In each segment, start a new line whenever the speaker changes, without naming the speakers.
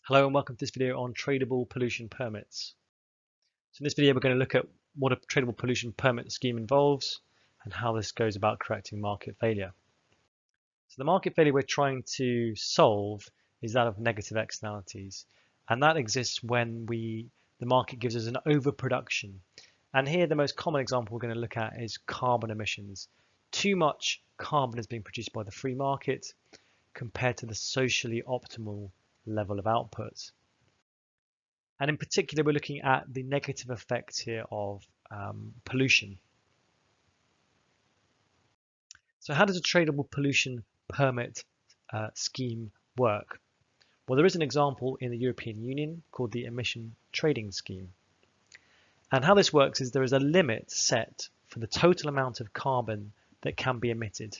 Hello and welcome to this video on tradable pollution permits. So in this video we're going to look at what a tradable pollution permit scheme involves and how this goes about correcting market failure. So the market failure we're trying to solve is that of negative externalities, and that exists when the market gives us an overproduction. And here the most common example we're going to look at is carbon emissions. Too much carbon is being produced by the free market compared to the socially optimal level of output. And in particular, we're looking at the negative effects here of pollution. So how does a tradable pollution permit scheme work? Well, there is an example in the European Union called the emission trading scheme. And how this works is there is a limit set for the total amount of carbon that can be emitted.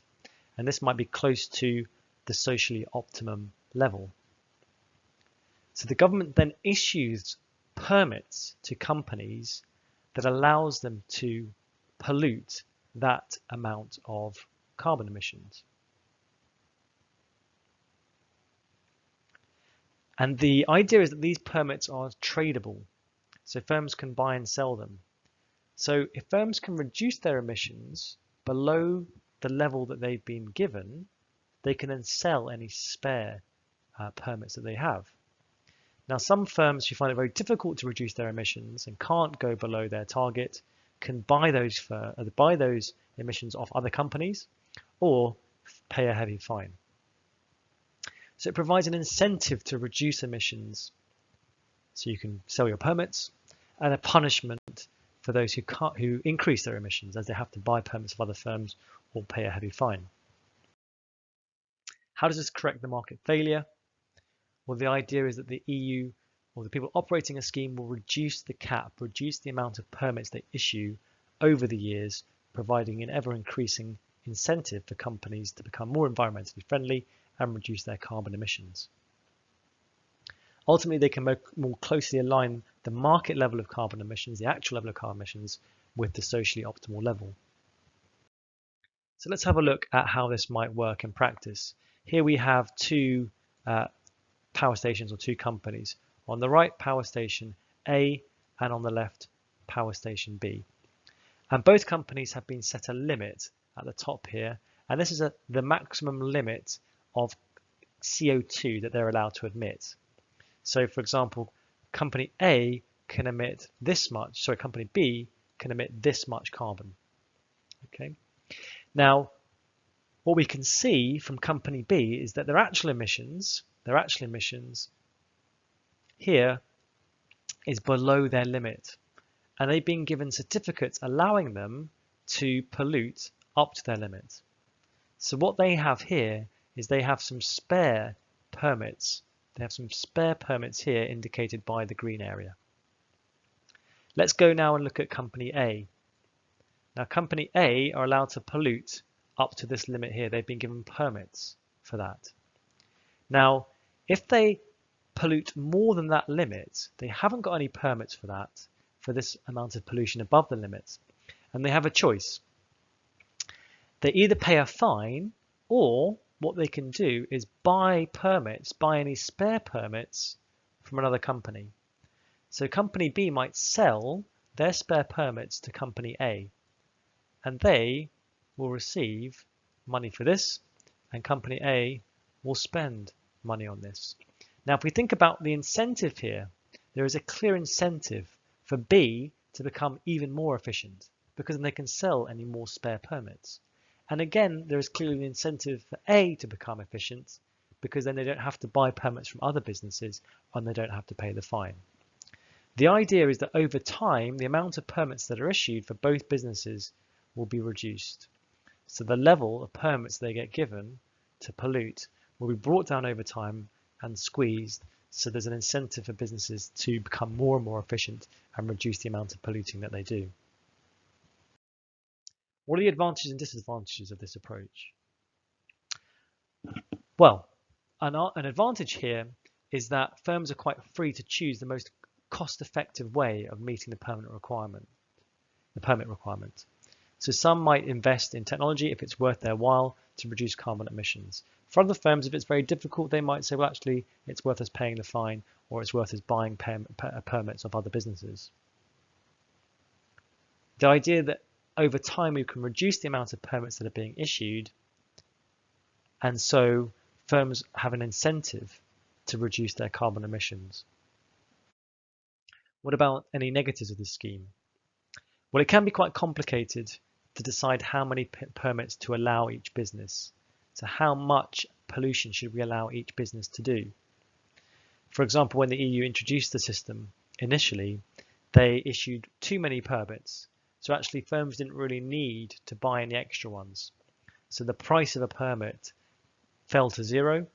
And this might be close to the socially optimum level. So the government then issues permits to companies that allows them to pollute that amount of carbon emissions. And the idea is that these permits are tradable, so firms can buy and sell them. So if firms can reduce their emissions below the level that they've been given, they can then sell any spare permits that they have. Now, some firms who find it very difficult to reduce their emissions and can't go below their target can buy those emissions off other companies or pay a heavy fine. So it provides an incentive to reduce emissions so you can sell your permits, and a punishment for those who increase their emissions, as they have to buy permits of other firms or pay a heavy fine. How does this correct the market failure? Well, the idea is that the EU or the people operating a scheme will reduce the cap, reduce the amount of permits they issue over the years, providing an ever-increasing incentive for companies to become more environmentally friendly and reduce their carbon emissions. Ultimately, they can more closely align the market level of carbon emissions, the actual level of carbon emissions, with the socially optimal level. So let's have a look at how this might work in practice. Here we have two power stations or two companies. On the right, power station A, and on the left, power station B. And both companies have been set a limit at the top here, and this is the maximum limit of CO2 that they're allowed to emit. So for example, company A can emit this much, sorry, company B can emit this much carbon. Okay. Now, what we can see from company B is that their actual emissions here is below their limit, and they've been given certificates allowing them to pollute up to their limit. So what they have here is they have some spare permits. They have some spare permits here indicated by the green area. Let's go now and look at company A. Now company A are allowed to pollute up to this limit here. They've been given permits for that. Now, if they pollute more than that limit, they haven't got any permits for that, for this amount of pollution above the limit, and they have a choice. They either pay a fine, or what they can do is buy any spare permits from another company. So company B might sell their spare permits to company A, and they will receive money for this, and company A will spend money on this. Now, if we think about the incentive here, there is a clear incentive for B to become even more efficient, because then they can sell any more spare permits. And again, there is clearly an incentive for A to become efficient, because then they don't have to buy permits from other businesses and they don't have to pay the fine. The idea is that over time, the amount of permits that are issued for both businesses will be reduced. So the level of permits they get given to pollute will be brought down over time and squeezed, so there's an incentive for businesses to become more and more efficient and reduce the amount of polluting that they do. What are the advantages and disadvantages of this approach? Well, an advantage here is that firms are quite free to choose the most cost-effective way of meeting the permit requirement. So some might invest in technology if it's worth their while to reduce carbon emissions. For other firms, if it's very difficult, they might say, well, actually, it's worth us paying the fine, or it's worth us buying permits of other businesses. The idea that over time we can reduce the amount of permits that are being issued, and so firms have an incentive to reduce their carbon emissions. What about any negatives of this scheme? Well, it can be quite complicated to decide how many permits to allow each business. So how much pollution should we allow each business to do? For example, when the EU introduced the system initially, they issued too many permits. So actually firms didn't really need to buy any extra ones. So the price of a permit fell to zero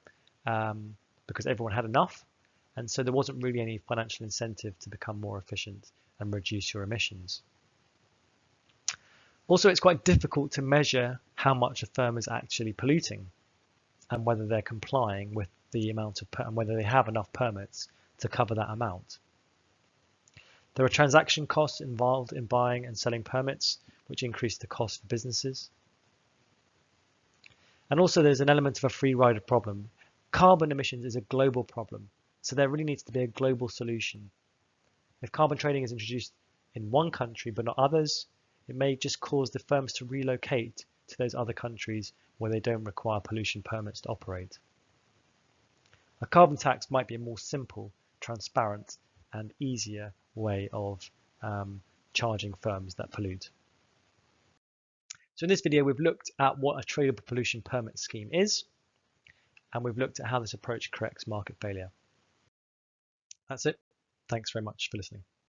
because everyone had enough. And so there wasn't really any financial incentive to become more efficient and reduce your emissions. Also, it's quite difficult to measure how much a firm is actually polluting and whether they're complying with the amount of and whether they have enough permits to cover that amount. There are transaction costs involved in buying and selling permits, which increase the cost for businesses. And also there's an element of a free rider problem. Carbon emissions is a global problem, so there really needs to be a global solution. If carbon trading is introduced in one country but not others, it may just cause the firms to relocate to those other countries where they don't require pollution permits to operate. A carbon tax might be a more simple, transparent, and easier way of charging firms that pollute. So in this video, we've looked at what a tradable pollution permit scheme is, and we've looked at how this approach corrects market failure. That's it. Thanks very much for listening.